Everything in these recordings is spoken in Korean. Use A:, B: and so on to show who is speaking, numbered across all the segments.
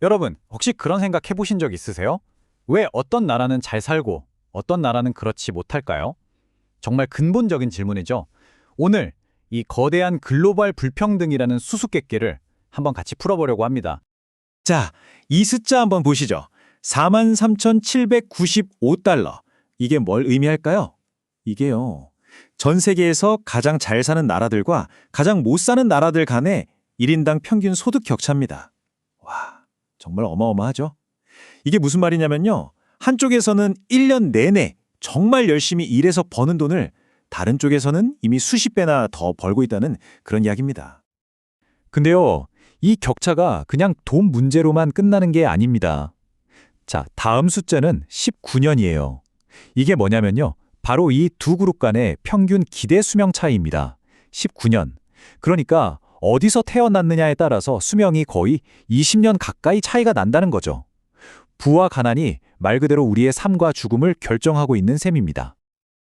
A: 여러분, 혹시 그런 생각 해보신 적 있으세요? 왜 어떤 나라는 잘 살고 어떤 나라는 그렇지 못할까요? 정말 근본적인 질문이죠. 오늘 이 거대한 글로벌 불평등이라는 수수께끼를 한번 같이 풀어보려고 합니다.
B: 자, 이 숫자 한번 보시죠. 43,795달러. 이게 뭘 의미할까요? 이게요. 전 세계에서 가장 잘 사는 나라들과 가장 못 사는 나라들 간의 1인당 평균 소득 격차입니다. 와, 정말 어마어마하죠? 이게 무슨 말이냐면요. 한쪽에서는 1년 내내 정말 열심히 일해서 버는 돈을 다른 쪽에서는 이미 수십 배나 더 벌고 있다는 그런 이야기입니다.
A: 근데요, 이 격차가 그냥 돈 문제로만 끝나는 게 아닙니다. 자, 다음 숫자는 19년이에요. 이게 뭐냐면요. 바로 이 두 그룹 간의 평균 기대 수명 차이입니다. 19년. 그러니까 어디서 태어났느냐에 따라서 수명이 거의 20년 가까이 차이가 난다는 거죠. 부와 가난이 말 그대로 우리의 삶과 죽음을 결정하고 있는 셈입니다.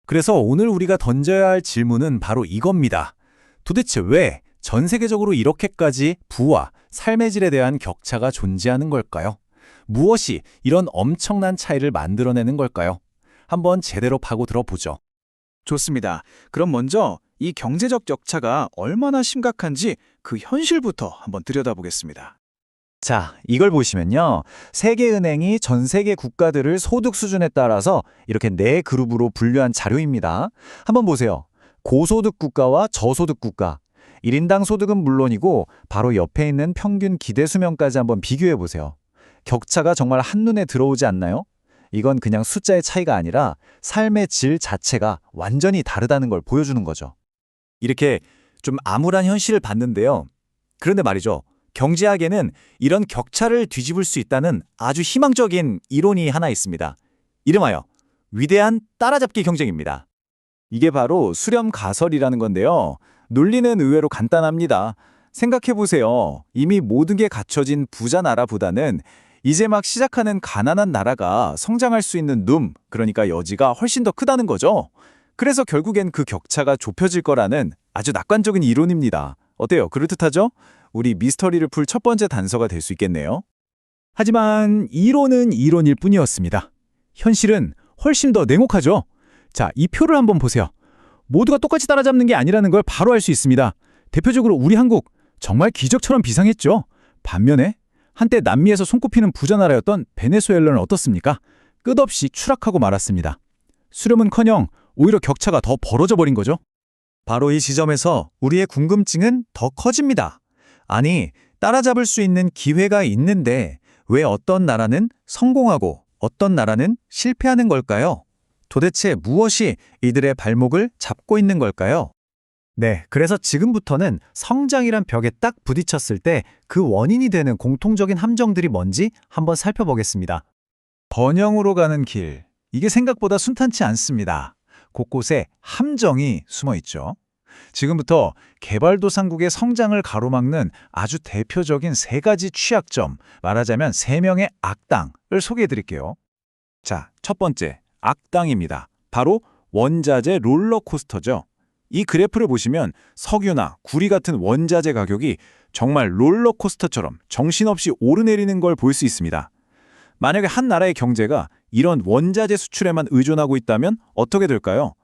B: 그래서 오늘 우리가 던져야 할 질문은 바로 이겁니다. 도대체 왜 전 세계적으로 이렇게까지 부와 삶의 질에 대한 격차가 존재하는 걸까요? 무엇이 이런 엄청난 차이를 만들어내는 걸까요? 한번 제대로 파고 들어보죠.
C: 좋습니다. 그럼 먼저 이 경제적 격차가 얼마나 심각한지 그 현실부터 한번 들여다보겠습니다.
A: 자, 이걸 보시면요. 세계은행이 전 세계 국가들을 소득 수준에 따라서 이렇게 네 그룹으로 분류한 자료입니다. 한번 보세요. 고소득 국가와 저소득 국가. 1인당 소득은 물론이고 바로 옆에 있는 평균 기대 수명까지 한번 비교해 보세요. 격차가 정말 한눈에 들어오지 않나요? 이건 그냥 숫자의 차이가 아니라 삶의 질 자체가 완전히 다르다는 걸 보여주는 거죠.
B: 이렇게 좀 암울한 현실을 봤는데요. 그런데 말이죠. 경제학에는 이런 격차를 뒤집을 수 있다는 아주 희망적인 이론이 하나 있습니다. 이름하여 위대한 따라잡기 경쟁입니다.
A: 이게 바로 수렴 가설이라는 건데요. 논리는 의외로 간단합니다. 생각해보세요. 이미 모든 게 갖춰진 부자 나라보다는 이제 막 시작하는 가난한 나라가 성장할 수 있는 그러니까 여지가 훨씬 더 크다는 거죠. 그래서 결국엔 그 격차가 좁혀질 거라는 아주 낙관적인 이론입니다. 어때요? 그럴듯하죠? 우리 미스터리를 풀 첫 번째 단서가 될 수 있겠네요. 하지만 이론은 이론일 뿐이었습니다. 현실은 훨씬 더 냉혹하죠? 자, 이 표를 한번 보세요. 모두가 똑같이 따라잡는 게 아니라는 걸 바로 알 수 있습니다. 대표적으로 우리 한국, 정말 기적처럼 비상했죠? 반면에 한때 남미에서 손꼽히는 부자 나라였던 베네수엘라는 어떻습니까? 끝없이 추락하고 말았습니다. 수렴은커녕 오히려 격차가 더 벌어져 버린 거죠.
B: 바로 이 지점에서 우리의 궁금증은 더 커집니다. 아니, 따라잡을 수 있는 기회가 있는데 왜 어떤 나라는 성공하고 어떤 나라는 실패하는 걸까요? 도대체 무엇이 이들의 발목을 잡고 있는 걸까요?
A: 네, 그래서 지금부터는 성장이란 벽에 딱 부딪혔을 때 그 원인이 되는 공통적인 함정들이 뭔지 한번 살펴보겠습니다. 번영으로 가는 길, 이게 생각보다 순탄치 않습니다. 곳곳에 함정이 숨어 있죠. 지금부터 개발도상국의 성장을 가로막는 아주 대표적인 세 가지 취약점, 말하자면 세 명의 악당을 소개해 드릴게요.
B: 자, 첫 번째, 악당입니다. 바로 원자재 롤러코스터죠. 이 그래프를 보시면 석유나 구리 같은 원자재 가격이 정말 롤러코스터처럼 정신없이 오르내리는 걸 볼 수 있습니다. 만약에 한 나라의 경제가 이런 원자재 수출에만 의존하고 있다면 어떻게 될까요?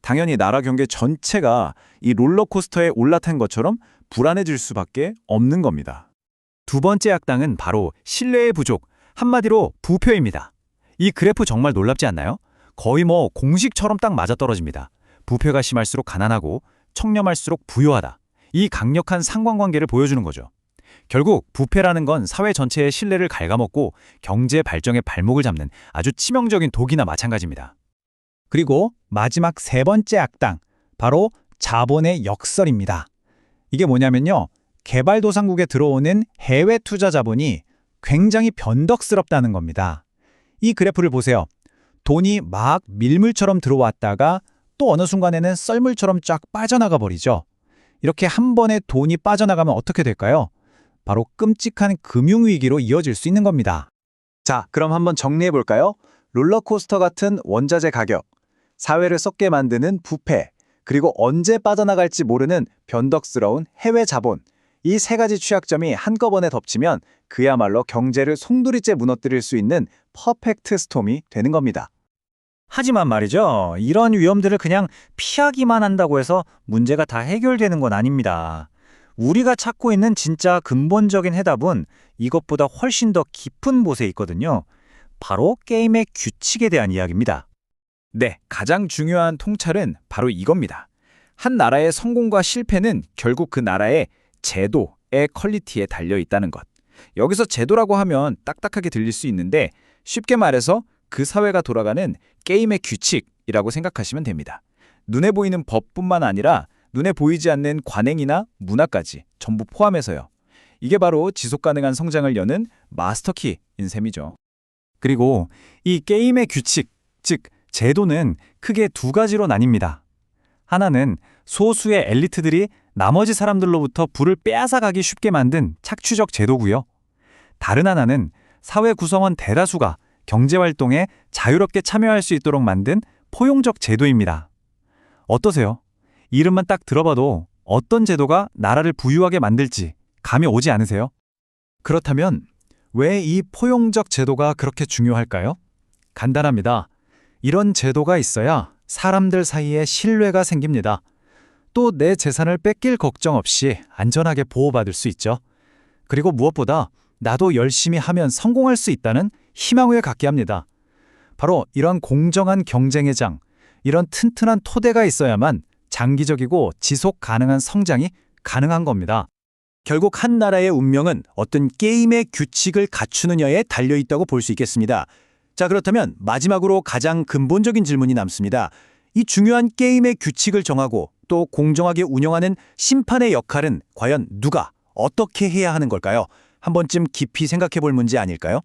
B: 당연히 나라 경제 전체가 이 롤러코스터에 올라탄 것처럼 불안해질 수밖에 없는 겁니다.
A: 두 번째 악당은 바로 신뢰의 부족, 한마디로 부패입니다. 이 그래프 정말 놀랍지 않나요? 거의 공식처럼 딱 맞아떨어집니다. 부패가 심할수록 가난하고 청렴할수록 부유하다. 이 강력한 상관관계를 보여주는 거죠. 결국 부패라는 건 사회 전체의 신뢰를 갉아먹고 경제 발전의 발목을 잡는 아주 치명적인 독이나 마찬가지입니다. 그리고 마지막 세 번째 악당, 바로 자본의 역설입니다. 이게 뭐냐면요. 개발도상국에 들어오는 해외 투자 자본이 굉장히 변덕스럽다는 겁니다. 이 그래프를 보세요. 돈이 막 밀물처럼 들어왔다가 또 어느 순간에는 썰물처럼 쫙 빠져나가 버리죠. 이렇게 한 번에 돈이 빠져나가면 어떻게 될까요? 바로 끔찍한 금융위기로 이어질 수 있는 겁니다. 자, 그럼 한번 정리해 볼까요? 롤러코스터 같은 원자재 가격, 사회를 썩게 만드는 부패, 그리고 언제 빠져나갈지 모르는 변덕스러운 해외 자본.
C: 이 세 가지 취약점이 한꺼번에 덮치면 그야말로 경제를 송두리째 무너뜨릴 수 있는 퍼펙트 스톰이 되는 겁니다.
A: 하지만 말이죠. 이런 위험들을 그냥 피하기만 한다고 해서 문제가 다 해결되는 건 아닙니다. 우리가 찾고 있는 진짜 근본적인 해답은 이것보다 훨씬 더 깊은 곳에 있거든요. 바로 게임의 규칙에 대한 이야기입니다.
C: 네, 가장 중요한 통찰은 바로 이겁니다. 한 나라의 성공과 실패는 결국 그 나라의 제도의 퀄리티에 달려 있다는 것. 여기서 제도라고 하면 딱딱하게 들릴 수 있는데 쉽게 말해서 그 사회가 돌아가는 게임의 규칙이라고 생각하시면 됩니다. 눈에 보이는 법뿐만 아니라 눈에 보이지 않는 관행이나 문화까지 전부 포함해서요. 이게 바로 지속 가능한 성장을 여는 마스터키인 셈이죠.
A: 그리고 이 게임의 규칙, 즉 제도는 크게 두 가지로 나뉩니다. 하나는 소수의 엘리트들이 나머지 사람들로부터 부를 빼앗아가기 쉽게 만든 착취적 제도고요. 다른 하나는 사회 구성원 대다수가 경제활동에 자유롭게 참여할 수 있도록 만든 포용적 제도입니다. 어떠세요? 이름만 딱 들어봐도 어떤 제도가 나라를 부유하게 만들지 감이 오지 않으세요? 그렇다면 왜 이 포용적 제도가 그렇게 중요할까요? 간단합니다. 이런 제도가 있어야 사람들 사이에 신뢰가 생깁니다. 또 내 재산을 뺏길 걱정 없이 안전하게 보호받을 수 있죠. 그리고 무엇보다 나도 열심히 하면 성공할 수 있다는 희망을 갖게 합니다. 바로 이런 공정한 경쟁의 장, 이런 튼튼한 토대가 있어야만 장기적이고 지속 가능한 성장이 가능한 겁니다.
D: 결국 한 나라의 운명은 어떤 게임의 규칙을 갖추느냐에 달려있다고 볼 수 있겠습니다. 자, 그렇다면 마지막으로 가장 근본적인 질문이 남습니다. 이 중요한 게임의 규칙을 정하고 또 공정하게 운영하는 심판의 역할은 과연 누가, 어떻게 해야 하는 걸까요? 한 번쯤 깊이 생각해 볼 문제 아닐까요?